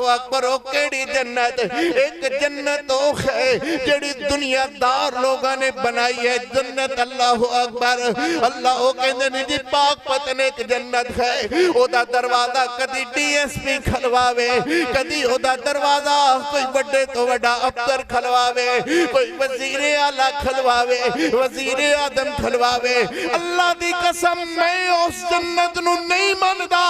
اکبر او کیڑی جنت ایک جنت او ہے جڑی دنیا دار لوگاں نے بنائی ہے جنت اللہ اکبر اللہ او کہندے نے جی پاک پتن ایک جنت ہے او دا دروازہ کدی ڈی ایس پی کھلواوے کدی او دا دروازہ کوئی بڑے تو بڑا افسر کھلواوے کوئی وزیر اعلیٰ کھلواوے وزیر اعظم کھلواوے اللہ دی قسم میں اس جنت نو نہیں ماندا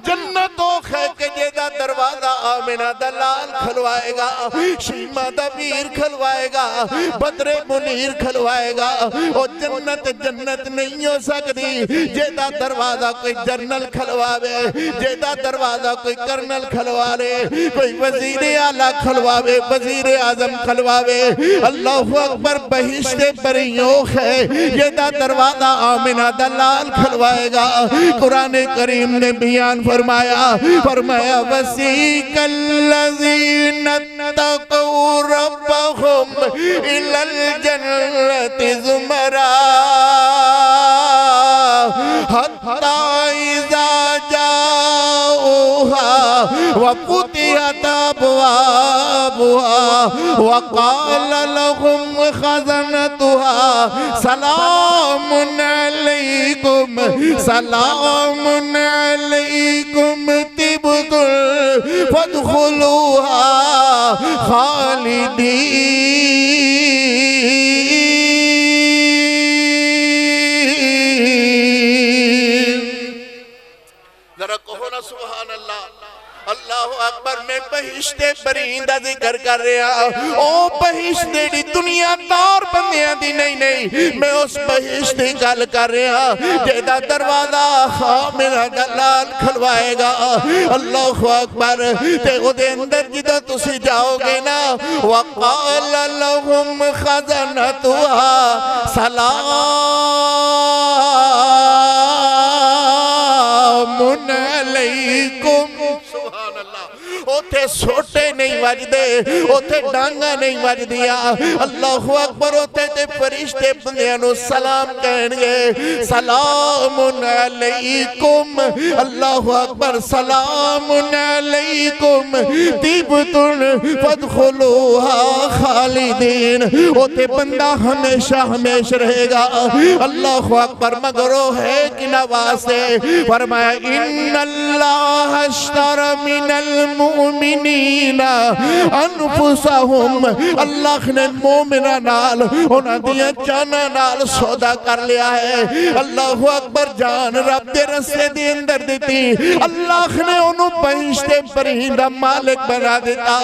جنت او ہے کہ جیدہ دروازہ آمنہ دلال کھلوائے گا شیمہ دویر کھلوائے گا بدر منیر کھلوائے گا او جنت جنت نہیں ہو سکتی جیدہ دروازہ کوئی جرنل کھلواوے جیدہ دروازہ کوئی کرنل کھلوارے کوئی وزیر اعلیٰ کھلواوے وزیر اعظم کھلواوے اللہ اکبر بہشت بریوں ہے جیدہ دروازہ آمنہ دلال کھلوائے گا قرآن کریم نے بیان فرمایا وَسِيقَ الَّذِينَ اتَّقَوْا رَبَّهُمْ إِلَى الْجَنَّةِ زُمَرًا حَتَّى إِذَا جَاءُوهَا وَفُتِحَتْ أَبْوَابُهَا وَقَالَ لَهُمْ خَزَنَتُهَا سَلَامٌ عَلَيْكُمْ سَلَامٌ عَلَيْكُمْ طِبْتُمْ فَادْخُلُوهَا خَالِدِينَ ذرا کہو نا سبحان اللہ اللہ اکبر میں بہشت بریندہ ذکر کر رہا او بہشت دی دنیا دار بندیاں دی نہیں میں اس بہشت دی گل کر رہا جیدہ دروازہ آمنہ دلال کھلوائے گا اللہ اکبر تے او دے اندر جدہ تسی جاؤ گے نا وَقَالَ لَهُمْ خَزَنَتُهَا سَلَامٌ عَلَيْكُمْ سبحان اللہ اوتھے سوٹے نہیں وج دے اوتھے ڈانگا نہیں وج دیا اللہ اکبر اوتھے تے فرشتے بندیانو سلام کہنگے سلام علیکم اللہ اکبر سلام علیکم طِبْتُمْ فَادْخُلُوهَا خَالِدِينَ اوتھے بندہ ہمیشہ ہمیشہ رہے گا اللہ اکبر مگر وہ ہے کہ نواسے فرمایا ان اللہ اشتر من المؤمنین انفسہم اللہ نے مومنہ نال انہاں دیا جانا نال سودا کر لیا ہے اللہ اکبر جان رب دے رسے دے اندر دیتی اللہ نے انہوں بہشت پرہندہ مالک بنا دیتا